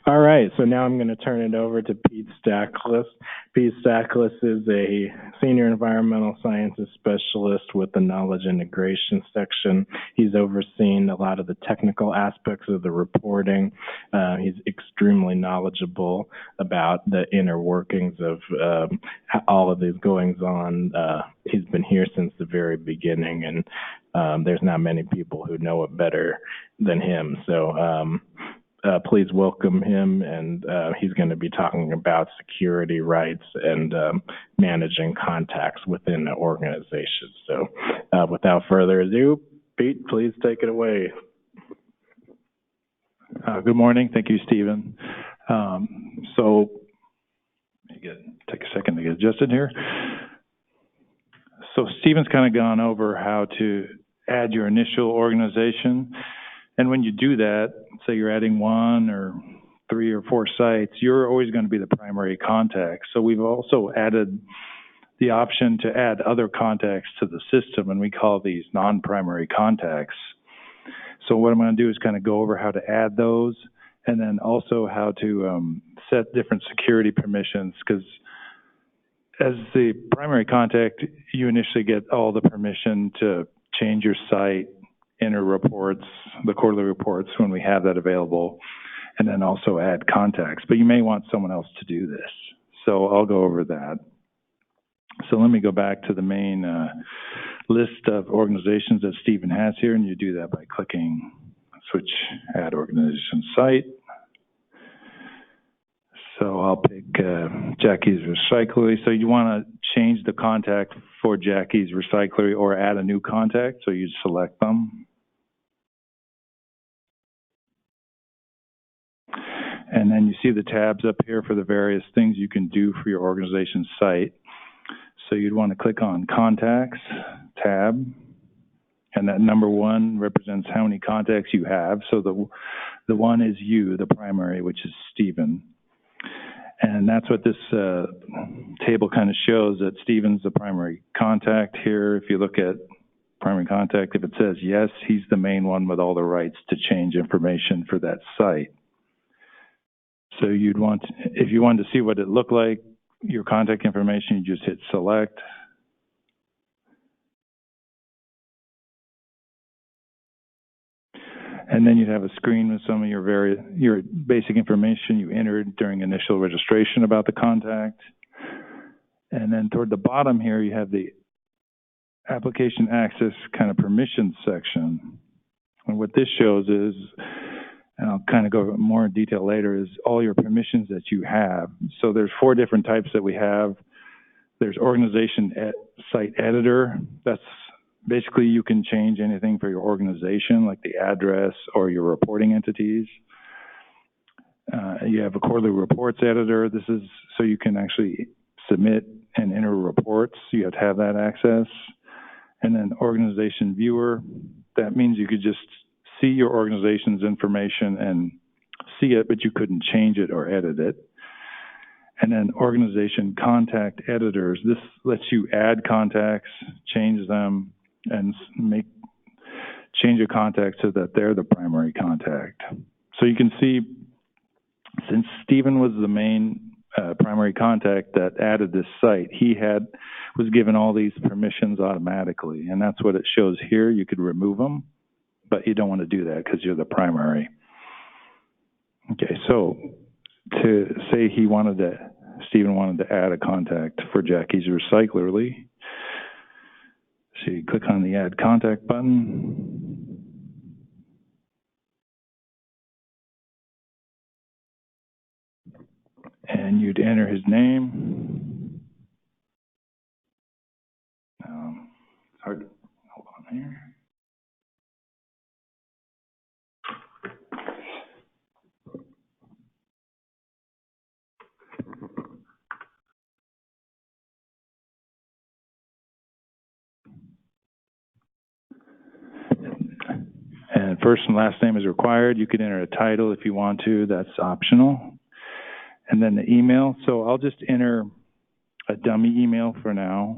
All right, so now I'm going to turn it over to Pete Stacklis. Pete Stacklis is a senior environmental sciences specialist with the knowledge integration section. He's overseen a lot of the technical aspects of the reporting. He's extremely knowledgeable about the inner workings of all of these goings on. He's been here since the very beginning, and there's not many people who know it better than him. So please welcome him, and he's going to be talking about security rights and managing contacts within the organization. So without further ado, Pete, please take it away. Good morning. Thank you, Stephen. So take a second to get adjusted here. So Stephen's kind of gone over how to add your initial organization. And when you do that, say you're adding 1 or 3 or 4 sites, you're always going to be the primary contact. So we've also added the option to add other contacts to the system, and we call these non-primary contacts. So what I'm going to do is kind of go over how to add those, and then also how to set different security permissions, because as the primary contact, you initially get all the permission to change your site, enter reports, the quarterly reports when we have that available, and then also add contacts. But you may want someone else to do this. So I'll go over that. So let me go back to the main list of organizations that Stephen has here, and you do that by clicking switch add organization site. So I'll pick Jackie's Recyclery. So you want to change the contact for Jackie's Recyclery or add a new contact, so you select them. And then you see the tabs up here for the various things you can do for your organization's site. So you'd want to click on Contacts tab, and that number 1 represents how many contacts you have. So the 1 is you, the primary, which is Stephen. And that's what this table kind of shows, that Stephen's the primary contact here. If you look at primary contact, if it says yes, he's the main one with all the rights to change information for that site. So you'd want, if you wanted to see what it looked like, your contact information, you just hit select. And then you'd have a screen with some of your basic information you entered during initial registration about the contact. And then toward the bottom here, you have the application access kind of permissions section. And what this shows is, and I'll kind of go over more in detail later, is all your permissions that you have. So there's 4 different types that we have. There's organization site editor. That's basically, you can change anything for your organization, like the address or your reporting entities. You have a quarterly reports editor. This is so you can actually submit and enter reports. You have to have that access. And then organization viewer, that means you could just see your organization's information and see it, but you couldn't change it or edit it. And then organization contact editors, this lets you add contacts, change them, and change your contact so that they're the primary contact. So you can see, since Stephen was the main primary contact that added this site, he was given all these permissions automatically, and that's what it shows here. You could remove them, but you don't want to do that because you're the primary. Okay, so to say Stephen wanted to add a contact for Jackie's Recyclery. So you click on the Add Contact button. And you'd enter his name. It's hard to hold on here. And first and last name is required. You can enter a title if you want to. That's optional. And then the email. So I'll just enter a dummy email for now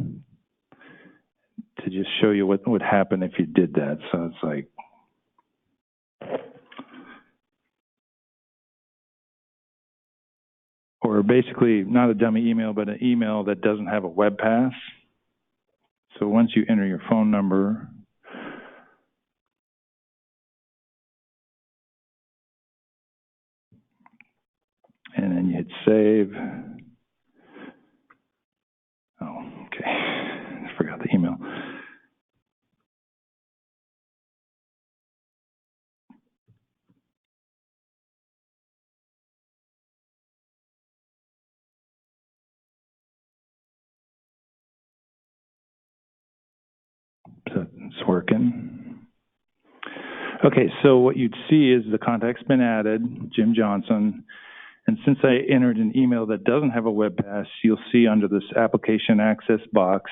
to just show you what would happen if you did that. So it's like or basically not a dummy email, but an email that doesn't have a web pass. So once you enter your phone number, and then you hit save. Oh, okay. I forgot the email. So it's working. Okay, so what you'd see is the contact's been added, Jim Johnson. And since I entered an email that doesn't have a web pass, you'll see under this application access box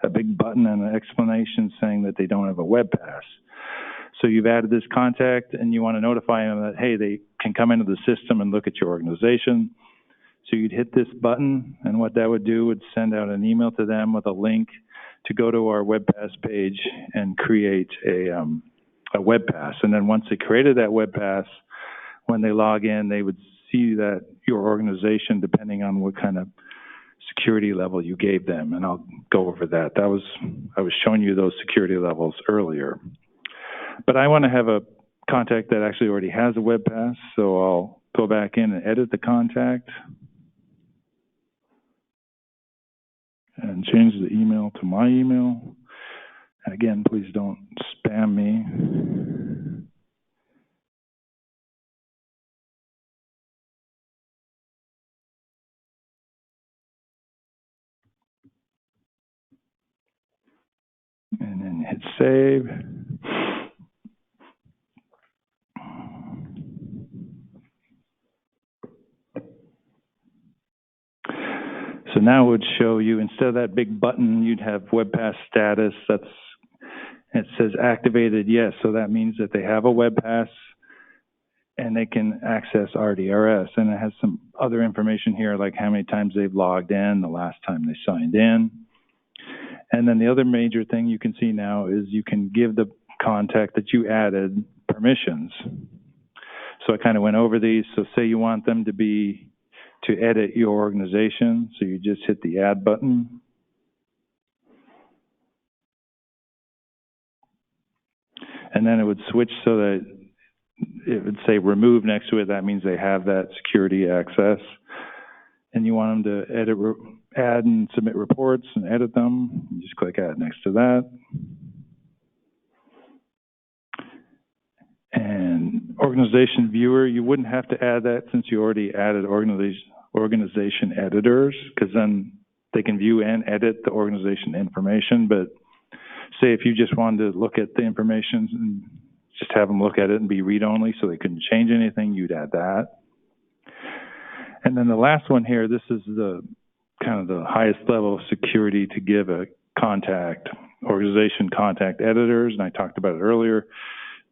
a big button and an explanation saying that they don't have a web pass. So you've added this contact and you want to notify them that, hey, they can come into the system and look at your organization. So you'd hit this button, and what that would do would send out an email to them with a link to go to our web pass page and create a web pass. And then once they created that web pass, when they log in, they would see that your organization, depending on what kind of security level you gave them, and I'll go over that. I was showing you those security levels earlier. But I want to have a contact that actually already has a web pass, so I'll go back in and edit the contact and change the email to my email. And again, please don't spam me. And then hit save. So now it would show you, instead of that big button, you'd have web pass status. It says activated yes, so that means that they have a web pass and they can access RDRS. And it has some other information here, like how many times they've logged in, the last time they signed in. And then the other major thing you can see now is you can give the contact that you added permissions. So I kind of went over these. So say you want them to edit your organization, so you just hit the add button. And then it would switch so that it would say remove next to it. That means they have that security access. And you want them to add and submit reports and edit them. You just click add next to that. And organization viewer, you wouldn't have to add that since you already added organization editors, because then they can view and edit the organization information. But say if you just wanted to look at the information and just have them look at it and be read-only so they couldn't change anything, you'd add that. And then the last one here, this is the kind of the highest level of security to give a contact, organization contact editors, and I talked about it earlier.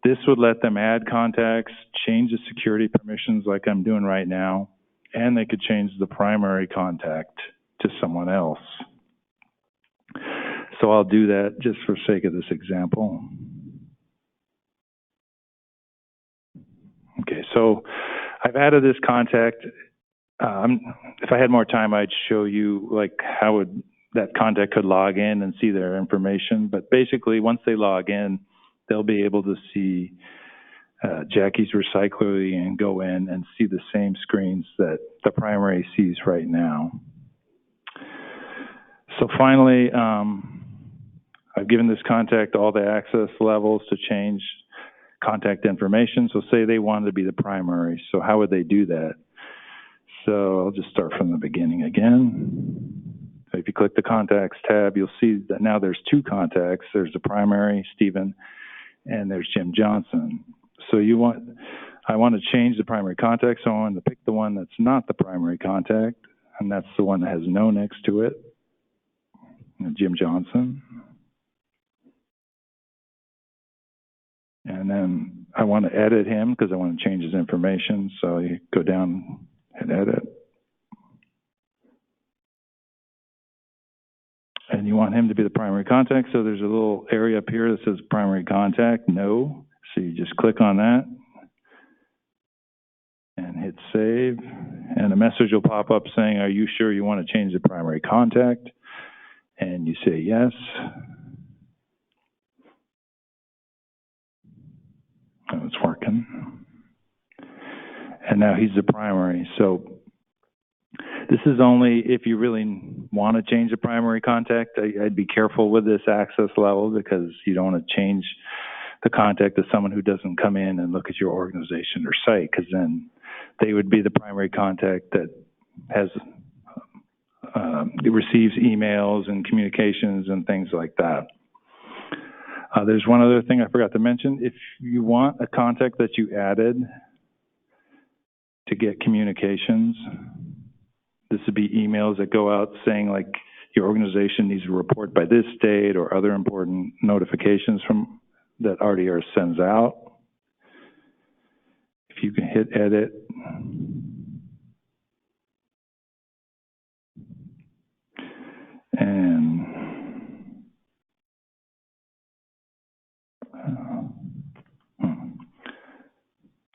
This would let them add contacts, change the security permissions like I'm doing right now, and they could change the primary contact to someone else. So I'll do that just for sake of this example. Okay, so I've added this contact. If I had more time, I'd show you like how that contact could log in and see their information. But basically, once they log in, they'll be able to see Jackie's Recyclery and go in and see the same screens that the primary sees right now. So finally, I've given this contact all the access levels to change contact information. So say they wanted to be the primary. So how would they do that? So I'll just start from the beginning again. So if you click the contacts tab, you'll see that now there's two contacts. There's the primary, Stephen, and there's Jim Johnson. So I want to change the primary contact, so I want to pick the one that's not the primary contact, and that's the one that has no next to it, Jim Johnson. And then I want to edit him because I want to change his information, so you go down and edit. And you want him to be the primary contact, so there's a little area up here that says primary contact, no. So you just click on that and hit save. and a message will pop up saying, are you sure you want to change the primary contact? And you say yes. Oh, it's working. And now he's the primary. So this is only if you really want to change the primary contact. I'd be careful with this access level because you don't want to change the contact of someone who doesn't come in and look at your organization or site, because then they would be the primary contact that has receives emails and communications and things like that. There's one other thing I forgot to mention. If you want a contact that you added to get communications, this would be emails that go out saying like your organization needs to report by this date or other important notifications from that RDRS sends out. If you can hit edit. And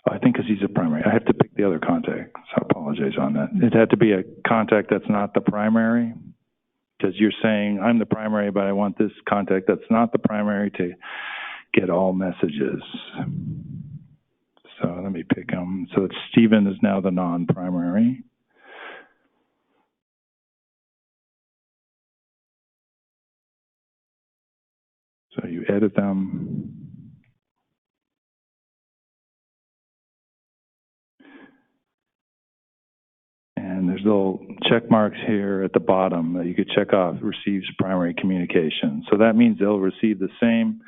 I think because he's a primary, I have to pick the other contact, so I apologize on that. It had to be a contact that's not the primary, because you're saying, I'm the primary, but I want this contact that's not the primary to get all messages. So let me pick him. So it's Stephen is now the non-primary. So you edit them. And there's little check marks here at the bottom that you could check off, receives primary communication. So that means they'll receive the same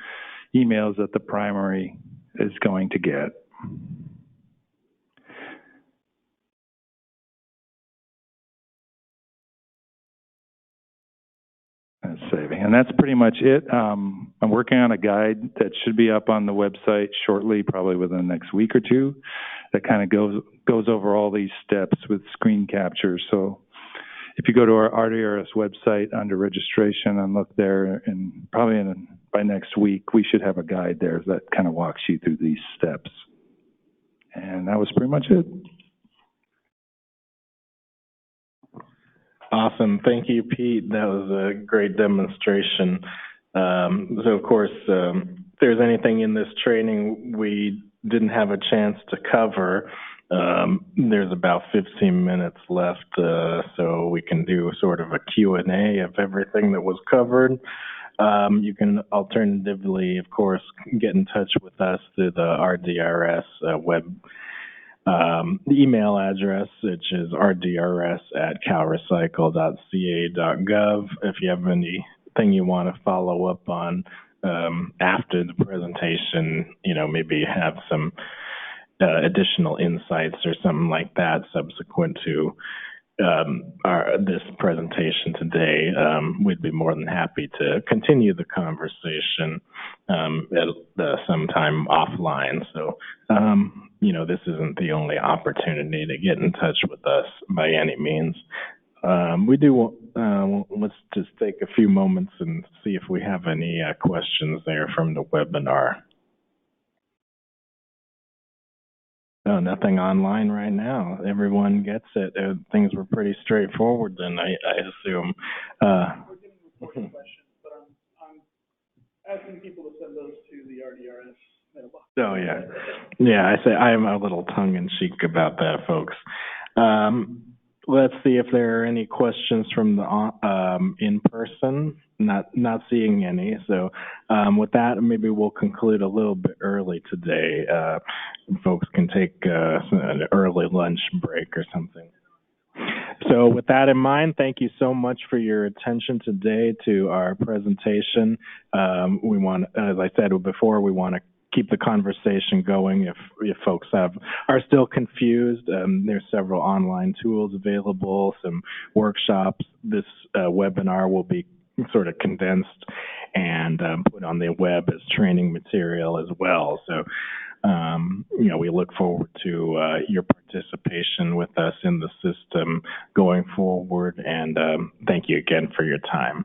emails that the primary is going to get. That's saving. And that's pretty much it. I'm working on a guide that should be up on the website shortly, probably within the next week or two, that kind of goes over all these steps with screen capture. So if you go to our RDRS website under registration and look there, and probably by next week, we should have a guide there that kind of walks you through these steps. And that was pretty much it. Awesome. Thank you, Pete. That was a great demonstration. So, of course, if there's anything in this training we didn't have a chance to cover, there's about 15 minutes left, so we can do sort of a Q&A of everything that was covered. You can alternatively, of course, get in touch with us through the RDRS web email address, which is rdrs@calrecycle.ca.gov. If you have anything you want to follow up on after the presentation, maybe have some additional insights or something like that subsequent to this presentation today, we'd be more than happy to continue the conversation at some time offline. So, this isn't the only opportunity to get in touch with us by any means. We do, let's just take a few moments and see if we have any questions there from the webinar. No, nothing online right now. Everyone gets it. Things were pretty straightforward then, I assume. We're getting recording questions, but I'm asking people to send those to the RDRS mailbox. Oh, yeah. Yeah, I'm a little tongue-in-cheek about that, folks. Let's see if there are any questions from the in person. Not seeing any. So with that, maybe we'll conclude a little bit early today. Folks can take an early lunch break or something. So with that in mind, thank you so much for your attention today to our presentation. We want, as I said before, we want to keep the conversation going. If folks are still confused, there's several online tools available, some workshops. This webinar will be sort of condensed and put on the web as training material as well. So, we look forward to your participation with us in the system going forward, and thank you again for your time.